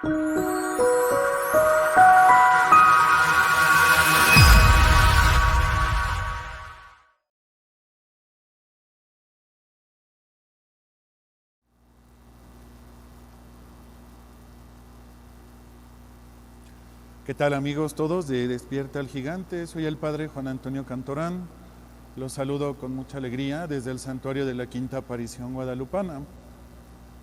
¿Qué tal, amigos todos de Despierta el Gigante? Soy el Padre Juan Antonio Cantorán. Los saludo con mucha alegría desde el Santuario de la Quinta Aparición Guadalupana.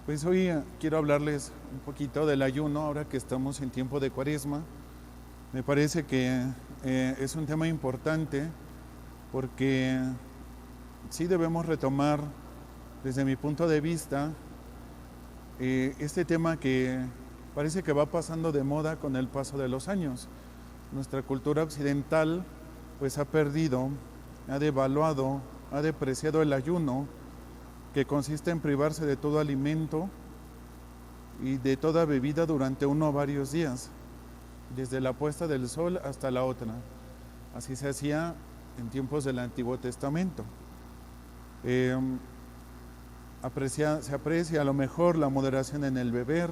Pues hoy quiero hablarles un poquito del ayuno, ahora que estamos en tiempo de Cuaresma. Me parece que es un tema importante porque sí debemos retomar, desde mi punto de vista, este tema que parece que va pasando de moda con el paso de los años. Nuestra cultura occidental pues ha perdido, ha devaluado, ha depreciado el ayuno, que consiste en privarse de todo alimento y de toda bebida durante uno o varios días, desde la puesta del sol hasta la otra. Así se hacía en tiempos del Antiguo Testamento. Se aprecia a lo mejor la moderación en el beber,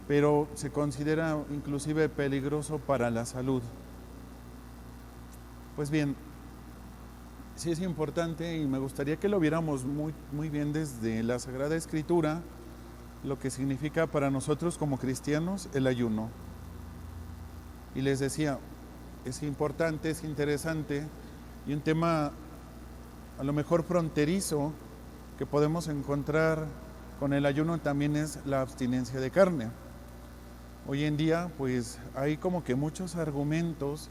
pero se considera inclusive peligroso para la salud. Pues bien, sí es importante y me gustaría que lo viéramos muy bien desde la Sagrada Escritura, lo que significa para nosotros como cristianos el ayuno. Y les decía, es importante, es interesante y un tema a lo mejor fronterizo que podemos encontrar con el ayuno también es la abstinencia de carne. Hoy en día pues hay como que muchos argumentos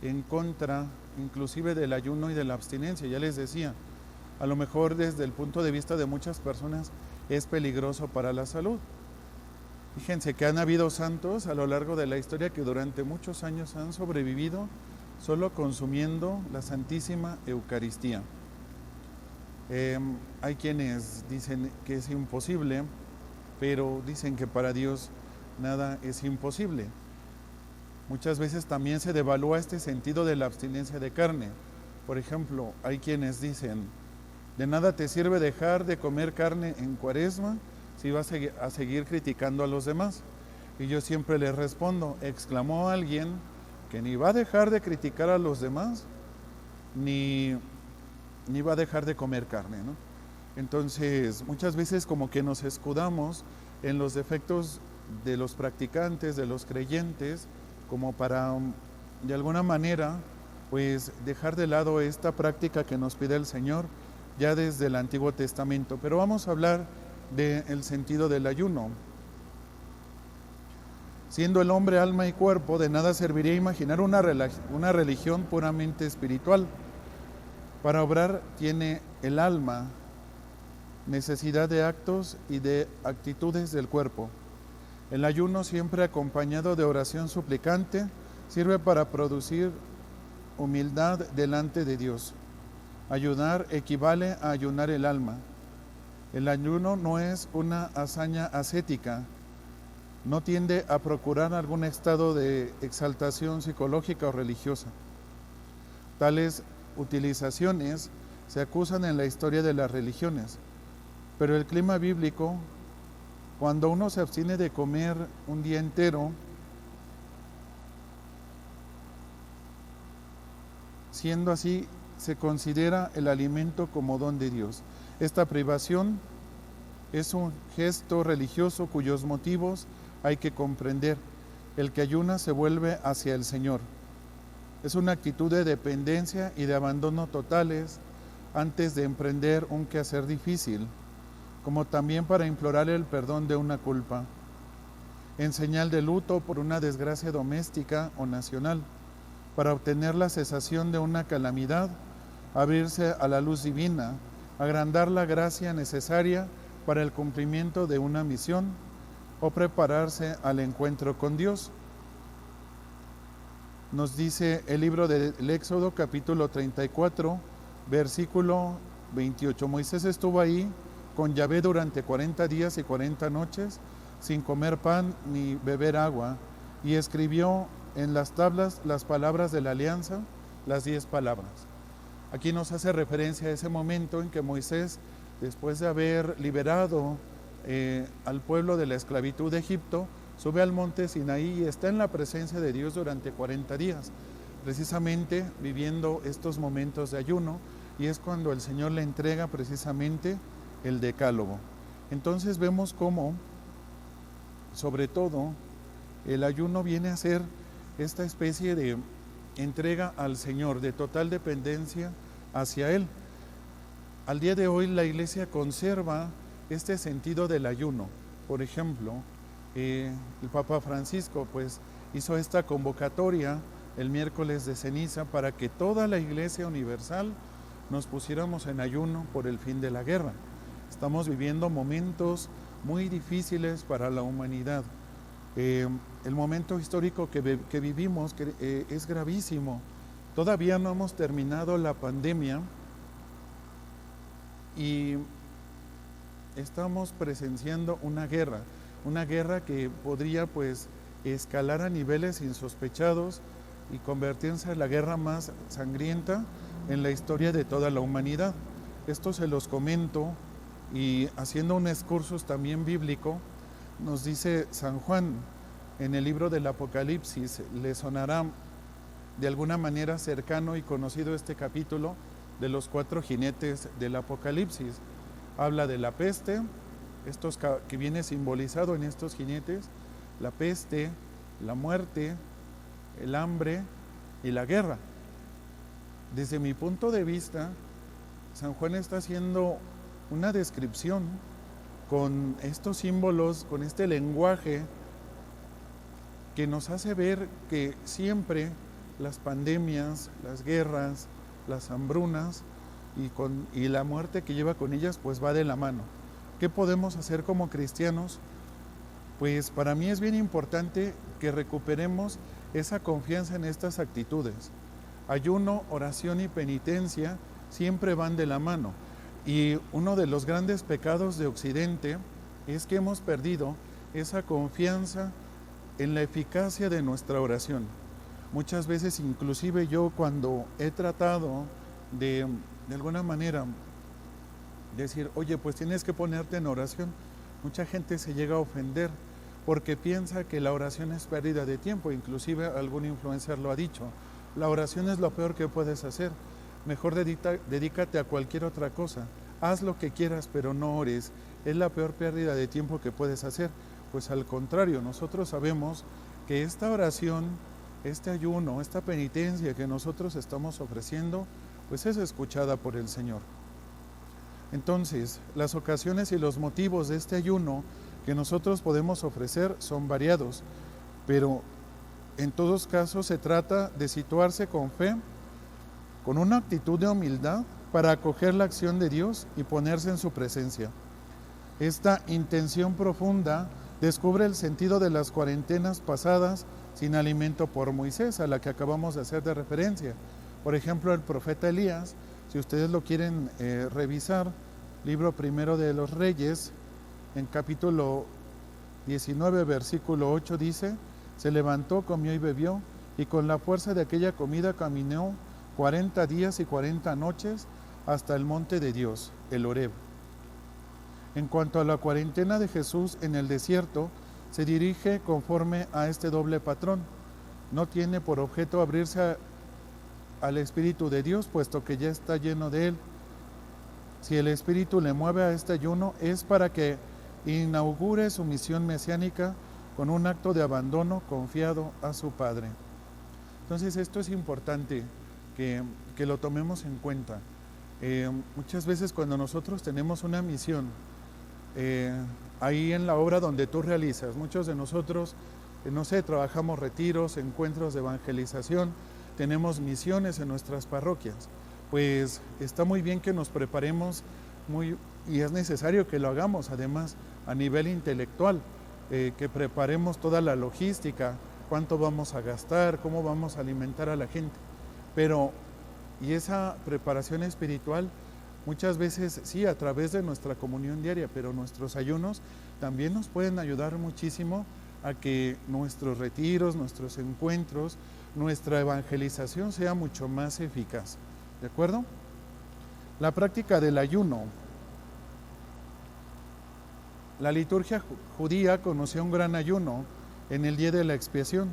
en contra inclusive del ayuno y de la abstinencia. Ya les decía, a lo mejor desde el punto de vista de muchas personas es peligroso para la salud. Fíjense que han habido santos a lo largo de la historia que durante muchos años han sobrevivido solo consumiendo la Santísima Eucaristía. Hay quienes dicen que es imposible, pero dicen que para Dios nada es imposible. Muchas veces también se devalúa este sentido de la abstinencia de carne. Por ejemplo, hay quienes dicen, de nada te sirve dejar de comer carne en Cuaresma si vas a seguir criticando a los demás. Y yo siempre les respondo, exclamó alguien que ni va a dejar de criticar a los demás, ni va a dejar de comer carne, ¿no? Entonces, muchas veces como que nos escudamos en los defectos de los practicantes, de los creyentes, como para, de alguna manera, pues dejar de lado esta práctica que nos pide el Señor ya desde el Antiguo Testamento. Pero vamos a hablar del sentido del ayuno. Siendo el hombre alma y cuerpo, de nada serviría imaginar una religión puramente espiritual. Para obrar tiene el alma necesidad de actos y de actitudes del cuerpo. El ayuno, siempre acompañado de oración suplicante, sirve para producir humildad delante de Dios. Ayunar equivale a ayunar el alma. El ayuno no es una hazaña ascética, no tiende a procurar algún estado de exaltación psicológica o religiosa. Tales utilizaciones se acusan en la historia de las religiones, pero el clima bíblico, cuando uno se abstiene de comer un día entero, siendo así, se considera el alimento como don de Dios. Esta privación es un gesto religioso cuyos motivos hay que comprender. El que ayuna se vuelve hacia el Señor. Es una actitud de dependencia y de abandono totales antes de emprender un quehacer difícil, como también para implorar el perdón de una culpa, en señal de luto por una desgracia doméstica o nacional, para obtener la cesación de una calamidad, abrirse a la luz divina, agrandar la gracia necesaria para el cumplimiento de una misión o prepararse al encuentro con Dios. Nos dice el libro del Éxodo, capítulo 34, versículo 28. Moisés estuvo ahí con Yahvé durante 40 días y 40 noches, sin comer pan ni beber agua, y escribió en las tablas las palabras de la alianza, las 10 palabras. Aquí nos hace referencia a ese momento en que Moisés, después de haber liberado al pueblo de la esclavitud de Egipto, sube al monte Sinaí y está en la presencia de Dios durante 40 días, precisamente viviendo estos momentos de ayuno, y es cuando el Señor le entrega precisamente el decálogo. Entonces vemos cómo, sobre todo, el ayuno viene a ser esta especie de entrega al Señor, de total dependencia hacia Él. Al día de hoy la Iglesia conserva este sentido del ayuno. Por ejemplo, el Papa Francisco pues hizo esta convocatoria el miércoles de ceniza para que toda la Iglesia universal nos pusiéramos en ayuno por el fin de la guerra. Estamos viviendo momentos muy difíciles para la humanidad. El momento histórico que vivimos es gravísimo. Todavía no hemos terminado la pandemia y estamos presenciando una guerra que podría pues escalar a niveles insospechados y convertirse en la guerra más sangrienta en la historia de toda la humanidad. Esto se los comento y haciendo un excursus también bíblico, nos dice San Juan en el libro del Apocalipsis, le sonará de alguna manera cercano y conocido este capítulo de los 4 jinetes del Apocalipsis. Habla de la peste, que viene simbolizado en estos jinetes, la peste, la muerte, el hambre y la guerra. Desde mi punto de vista, San Juan está haciendo una descripción con estos símbolos, con este lenguaje que nos hace ver que siempre las pandemias, las guerras, las hambrunas y la muerte que lleva con ellas, pues va de la mano. ¿Qué podemos hacer como cristianos? Pues para mí es bien importante que recuperemos esa confianza en estas actitudes. Ayuno, oración y penitencia siempre van de la mano. Y uno de los grandes pecados de Occidente es que hemos perdido esa confianza en la eficacia de nuestra oración. Muchas veces, inclusive yo cuando he tratado de alguna manera decir, oye, pues tienes que ponerte en oración, mucha gente se llega a ofender porque piensa que la oración es pérdida de tiempo. Inclusive algún influencer lo ha dicho, la oración es lo peor que puedes hacer, mejor dedícate a cualquier otra cosa, haz lo que quieras pero no ores, es la peor pérdida de tiempo que puedes hacer. Pues al contrario, nosotros sabemos que esta oración, este ayuno, esta penitencia que nosotros estamos ofreciendo, pues es escuchada por el Señor. Entonces, las ocasiones y los motivos de este ayuno que nosotros podemos ofrecer son variados, pero en todos casos se trata de situarse con fe, con una actitud de humildad para acoger la acción de Dios y ponerse en su presencia. Esta intención profunda descubre el sentido de las cuarentenas pasadas sin alimento por Moisés, a la que acabamos de hacer de referencia. Por ejemplo, el profeta Elías, si ustedes lo quieren revisar, libro primero de los Reyes, en capítulo 19, versículo 8 dice, se levantó, comió y bebió, y con la fuerza de aquella comida caminó 40 días y 40 noches hasta el monte de Dios, el Horeb. En cuanto a la cuarentena de Jesús en el desierto, se dirige conforme a este doble patrón. No tiene por objeto abrirse al Espíritu de Dios, puesto que ya está lleno de Él. Si el Espíritu le mueve a este ayuno, es para que inaugure su misión mesiánica con un acto de abandono confiado a su Padre. Entonces esto es importante que lo tomemos en cuenta. Muchas veces cuando nosotros tenemos una misión, ahí en la obra donde tú realizas, muchos de nosotros, no sé, trabajamos retiros, encuentros de evangelización, tenemos misiones en nuestras parroquias. Pues está muy bien que nos preparemos y es necesario que lo hagamos además a nivel intelectual, que preparemos toda la logística, cuánto vamos a gastar, cómo vamos a alimentar a la gente. Y esa preparación espiritual muchas veces sí a través de nuestra comunión diaria, pero nuestros ayunos también nos pueden ayudar muchísimo a que nuestros retiros, nuestros encuentros, nuestra evangelización sea mucho más eficaz. ¿De acuerdo? La práctica del ayuno La liturgia judía conocía un gran ayuno en el día de la expiación.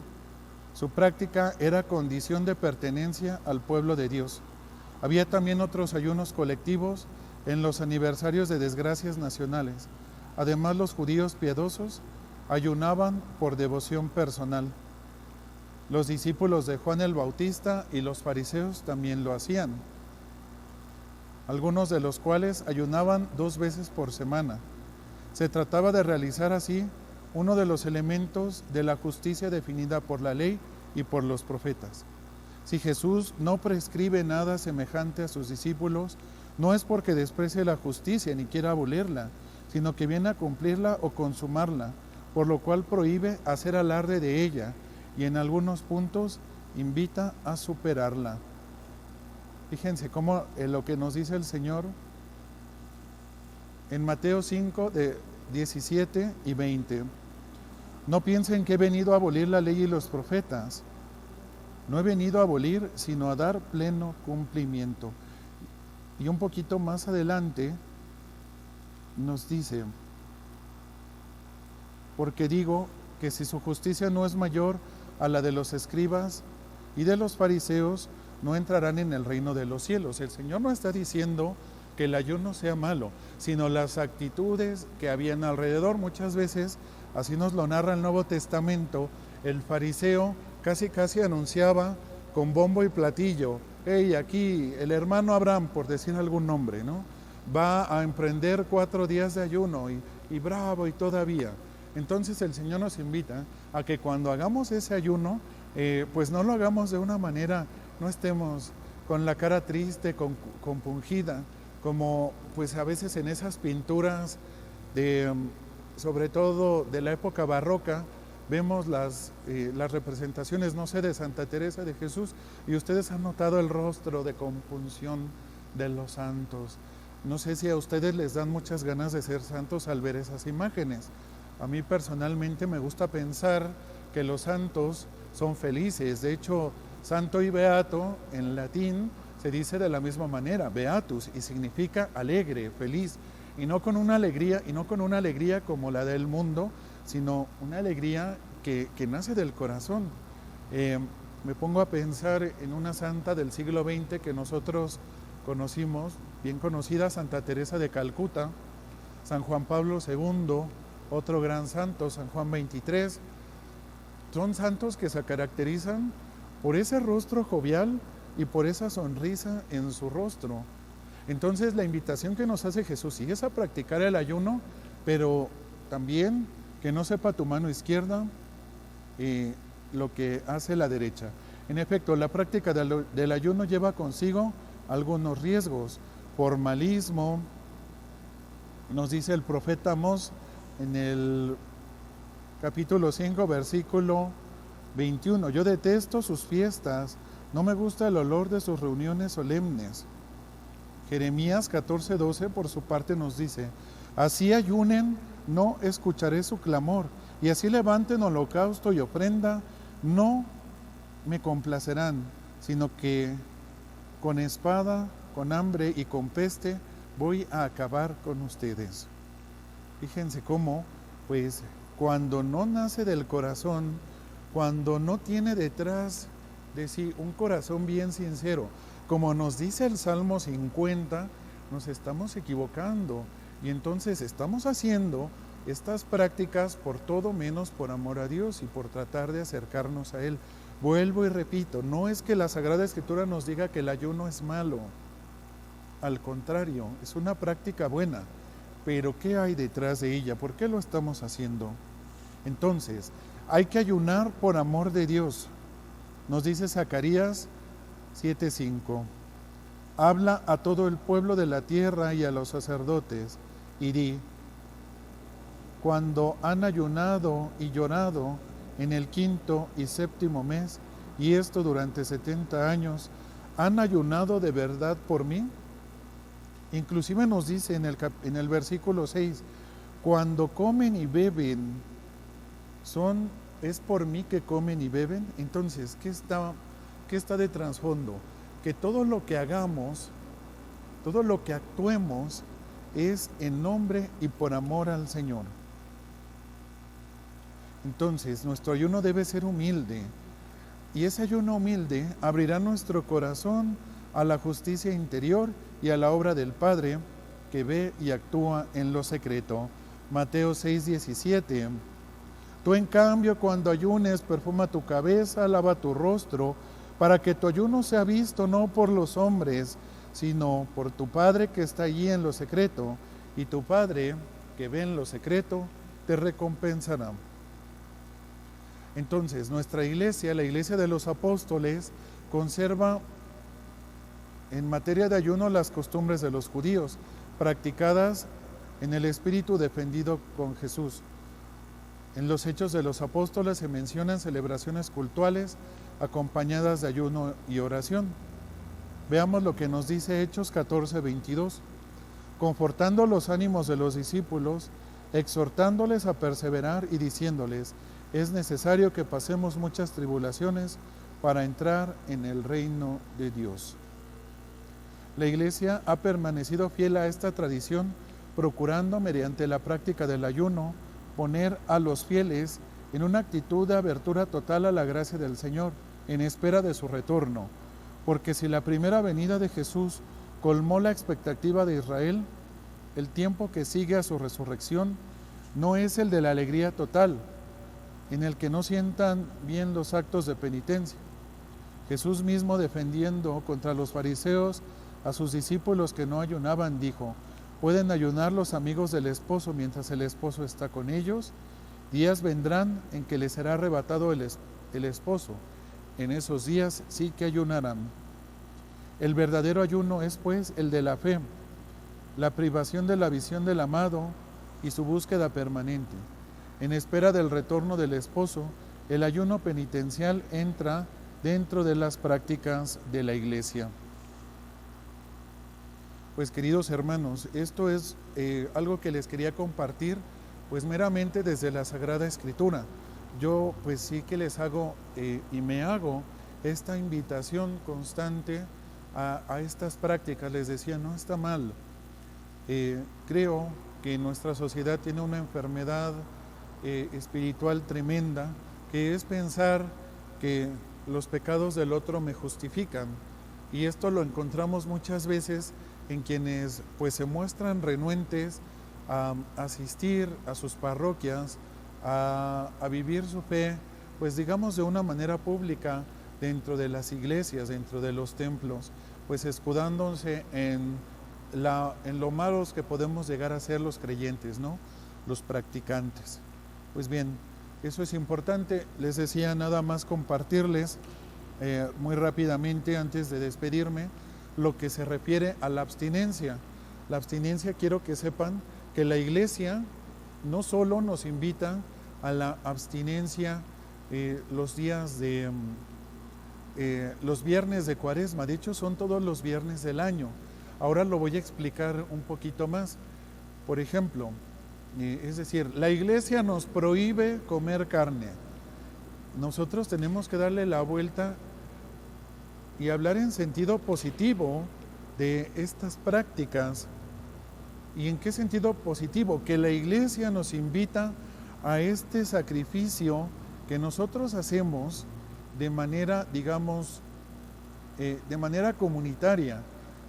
Su práctica era condición de pertenencia al pueblo de Dios. Había también otros ayunos colectivos en los aniversarios de desgracias nacionales. Además, los judíos piadosos ayunaban por devoción personal. Los discípulos de Juan el Bautista y los fariseos también lo hacían, algunos de los cuales ayunaban 2 veces por semana. Se trataba de realizar así uno de los elementos de la justicia definida por la ley y por los profetas. Si Jesús no prescribe nada semejante a sus discípulos, no es porque desprecie la justicia ni quiera abolirla, sino que viene a cumplirla o consumarla, por lo cual prohíbe hacer alarde de ella y en algunos puntos invita a superarla. Fíjense cómo lo que nos dice el Señor en Mateo 5, de 17 y 20. No piensen que he venido a abolir la ley y los profetas. No he venido a abolir, sino a dar pleno cumplimiento. Y un poquito más adelante nos dice, porque digo que si su justicia no es mayor a la de los escribas y de los fariseos, no entrarán en el reino de los cielos. El Señor no está diciendo que el ayuno sea malo, sino las actitudes que habían alrededor. Muchas veces, así nos lo narra el Nuevo Testamento, el fariseo casi anunciaba con bombo y platillo, hey, aquí el hermano Abraham, por decir algún nombre, ¿no? Va a emprender 4 días de ayuno y bravo y todavía. Entonces el Señor nos invita a que cuando hagamos ese ayuno, pues no lo hagamos de una manera, no estemos con la cara triste, compungida, como pues a veces en esas pinturas sobre todo de la época barroca, vemos las representaciones, no sé, de Santa Teresa de Jesús, y ustedes han notado el rostro de compunción de los santos. No sé si a ustedes les dan muchas ganas de ser santos al ver esas imágenes. A mí personalmente me gusta pensar que los santos son felices. De hecho, santo y beato en latín se dice de la misma manera, beatus, y significa alegre, feliz, y no con una alegría como la del mundo, sino una alegría que nace del corazón. Me pongo a pensar en una santa del siglo XX que nosotros conocimos, bien conocida, Santa Teresa de Calcuta, San Juan Pablo II, otro gran santo, San Juan XXIII. Son santos que se caracterizan por ese rostro jovial y por esa sonrisa en su rostro. Entonces la invitación que nos hace Jesús sí es a practicar el ayuno, pero también que no sepa tu mano izquierda lo que hace la derecha. En efecto, la práctica del ayuno lleva consigo algunos riesgos, formalismo. Nos dice el profeta Amós en el capítulo 5, versículo 21, yo detesto sus fiestas, no me gusta el olor de sus reuniones solemnes. Jeremías 14:12 por su parte nos dice, así ayunen, no escucharé su clamor, y así levanten holocausto y ofrenda, no me complacerán, sino que con espada, con hambre y con peste voy a acabar con ustedes. Fíjense cómo, pues, cuando no nace del corazón, cuando no tiene detrás de sí un corazón bien sincero, como nos dice el Salmo 50, nos estamos equivocando y entonces estamos haciendo estas prácticas por todo menos por amor a Dios y por tratar de acercarnos a Él. Vuelvo y repito, no es que la Sagrada Escritura nos diga que el ayuno es malo, al contrario, es una práctica buena, pero ¿qué hay detrás de ella? ¿Por qué lo estamos haciendo? Entonces, hay que ayunar por amor de Dios. Nos dice Zacarías 7:5. Habla a todo el pueblo de la tierra y a los sacerdotes y di, cuando han ayunado y llorado en el 5º y 7º mes, y esto durante 70 años, ¿han ayunado de verdad por mí? Inclusive nos dice en el versículo 6, cuando comen y beben, ¿es por mí que comen y beben? Entonces, ¿qué está de trasfondo? Que todo lo que hagamos, todo lo que actuemos, es en nombre y por amor al Señor. Entonces, nuestro ayuno debe ser humilde, y ese ayuno humilde abrirá nuestro corazón a la justicia interior y a la obra del Padre que ve y actúa en lo secreto. Mateo 6:17. Tú en cambio, cuando ayunes, perfuma tu cabeza, lava tu rostro, para que tu ayuno sea visto no por los hombres, sino por tu Padre que está allí en lo secreto, y tu Padre que ve en lo secreto te recompensará. Entonces, nuestra iglesia, la iglesia de los apóstoles, conserva en materia de ayuno las costumbres de los judíos, practicadas en el espíritu defendido con Jesús. En los Hechos de los Apóstoles se mencionan celebraciones cultuales acompañadas de ayuno y oración. Veamos lo que nos dice Hechos 14:22. Confortando los ánimos de los discípulos, exhortándoles a perseverar y diciéndoles: es necesario que pasemos muchas tribulaciones para entrar en el reino de Dios. La Iglesia ha permanecido fiel a esta tradición, procurando, mediante la práctica del ayuno, poner a los fieles en una actitud de abertura total a la gracia del Señor, en espera de su retorno. Porque si la primera venida de Jesús colmó la expectativa de Israel, el tiempo que sigue a su resurrección no es el de la alegría total, en el que no sientan bien los actos de penitencia. Jesús mismo, defendiendo contra los fariseos a sus discípulos que no ayunaban, dijo: ¿pueden ayunar los amigos del esposo mientras el esposo está con ellos? Días vendrán en que les será arrebatado el esposo. En esos días sí que ayunarán. El verdadero ayuno es, pues, el de la fe, la privación de la visión del amado y su búsqueda permanente. En espera del retorno del esposo, el ayuno penitencial entra dentro de las prácticas de la Iglesia. Pues, queridos hermanos, esto es algo que les quería compartir, pues meramente desde la Sagrada Escritura. Yo pues sí que les hago y me hago esta invitación constante a estas prácticas. Les decía, no está mal. Creo que nuestra sociedad tiene una enfermedad espiritual tremenda, que es pensar que los pecados del otro me justifican, y esto lo encontramos muchas veces en quienes pues se muestran renuentes a asistir a sus parroquias, a vivir su fe, pues digamos de una manera pública dentro de las iglesias, dentro de los templos, pues escudándose en lo malos que podemos llegar a ser los creyentes, ¿no? Los practicantes. Pues bien, eso es importante. Les decía, nada más compartirles muy rápidamente antes de despedirme lo que se refiere a la abstinencia. La abstinencia, quiero que sepan que la Iglesia no solo nos invita a la abstinencia los días de los viernes de Cuaresma. De hecho, son todos los viernes del año. Ahora lo voy a explicar un poquito más. Por ejemplo, es decir, la Iglesia nos prohíbe comer carne. Nosotros tenemos que darle la vuelta y hablar en sentido positivo de estas prácticas. ¿Y en qué sentido positivo? Que la Iglesia nos invita a este sacrificio que nosotros hacemos de manera, digamos, de manera comunitaria,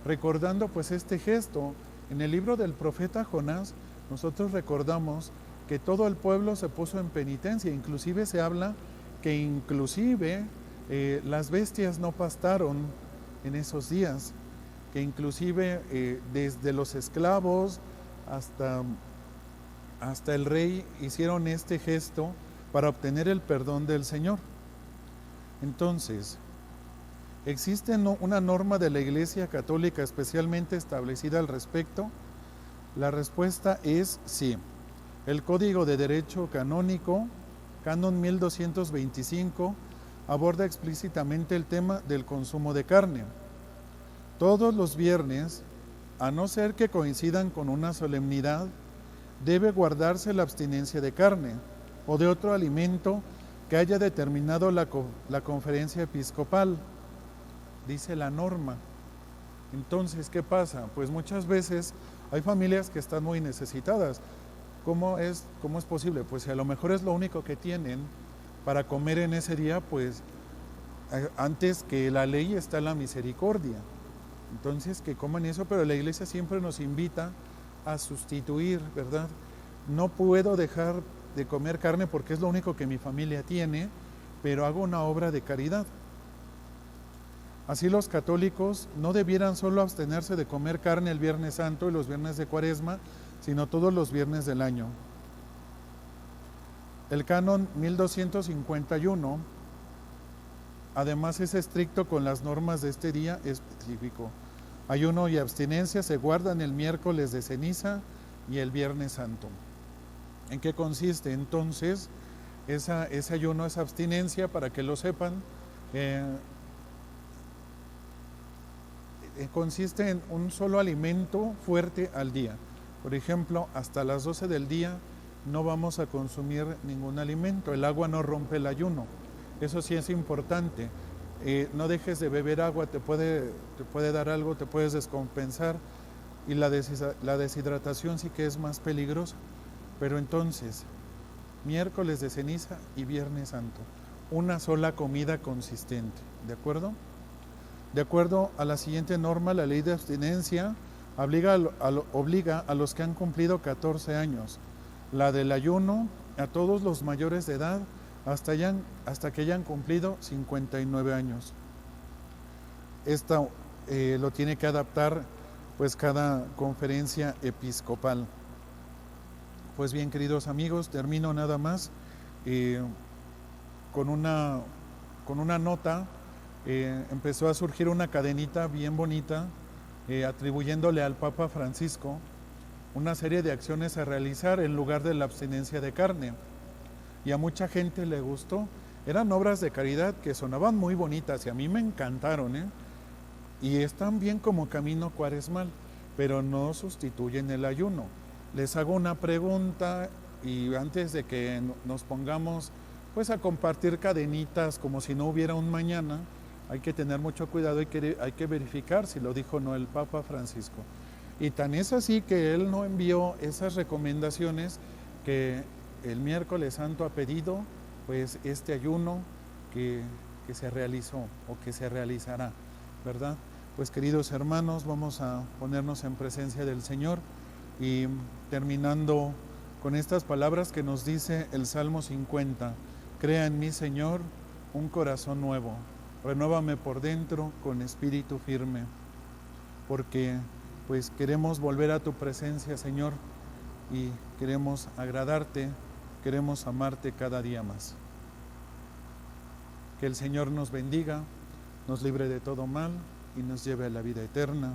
recordando pues este gesto. En el libro del profeta Jonás, nosotros recordamos que todo el pueblo se puso en penitencia. Inclusive se habla que las bestias no pastaron en esos días, que inclusive desde los esclavos hasta el rey hicieron este gesto para obtener el perdón del Señor. Entonces, ¿existe una norma de la Iglesia Católica especialmente establecida al respecto? La respuesta es sí. El Código de Derecho Canónico, Canon 1225, aborda explícitamente el tema del consumo de carne. Todos los viernes, a no ser que coincidan con una solemnidad, debe guardarse la abstinencia de carne o de otro alimento que haya determinado la conferencia episcopal, dice la norma. Entonces, ¿qué pasa? Pues muchas veces Hay familias que están muy necesitadas. ¿Cómo es posible? Pues si a lo mejor es lo único que tienen para comer en ese día, pues antes que la ley está la misericordia. Entonces que coman eso, pero la iglesia siempre nos invita a sustituir, ¿verdad? No puedo dejar de comer carne porque es lo único que mi familia tiene, pero hago una obra de caridad. Así los católicos no debieran solo abstenerse de comer carne el Viernes Santo y los viernes de Cuaresma, sino todos los viernes del año. El canon 1251, además, es estricto con las normas de este día específico. Ayuno y abstinencia se guardan el miércoles de ceniza y el Viernes Santo. ¿En qué consiste entonces ese ayuno, esa abstinencia? Para que lo sepan, consiste en un solo alimento fuerte al día. Por ejemplo, hasta las 12 del día no vamos a consumir ningún alimento. El agua no rompe el ayuno. Eso sí es importante. No dejes de beber agua, te puede dar algo, te puedes descompensar, y la deshidratación sí que es más peligrosa. Pero entonces, miércoles de ceniza y Viernes Santo, una sola comida consistente, ¿de acuerdo? De acuerdo a la siguiente norma, la ley de abstinencia obliga a los que han cumplido 14 años, la del ayuno a todos los mayores de edad hasta que hayan cumplido 59 años. Esta lo tiene que adaptar pues cada conferencia episcopal. Pues bien, queridos amigos, termino nada más con una nota. Empezó a surgir una cadenita bien bonita atribuyéndole al Papa Francisco una serie de acciones a realizar en lugar de la abstinencia de carne. Y a mucha gente le gustó. Eran obras de caridad que sonaban muy bonitas y a mí me encantaron, y están bien como camino cuaresmal, pero no sustituyen el ayuno. Les hago una pregunta, y antes de que nos pongamos pues a compartir cadenitas como si no hubiera un mañana, hay que tener mucho cuidado y hay que verificar si lo dijo o no el Papa Francisco. Y tan es así que él no envió esas recomendaciones, que el miércoles santo ha pedido pues este ayuno que se realizó o que se realizará, ¿verdad? Pues queridos hermanos, vamos a ponernos en presencia del Señor, y terminando con estas palabras que nos dice el Salmo 50: crea en mí, Señor, un corazón nuevo, renuévame por dentro con espíritu firme, porque pues queremos volver a tu presencia, Señor, y queremos agradarte, queremos amarte cada día más. Que el Señor nos bendiga, nos libre de todo mal y nos lleve a la vida eterna.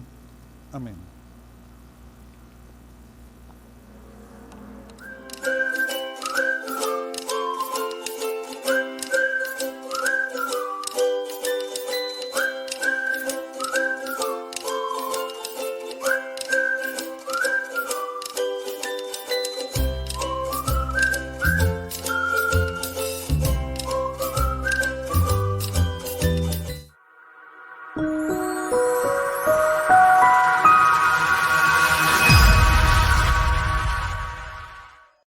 Amén.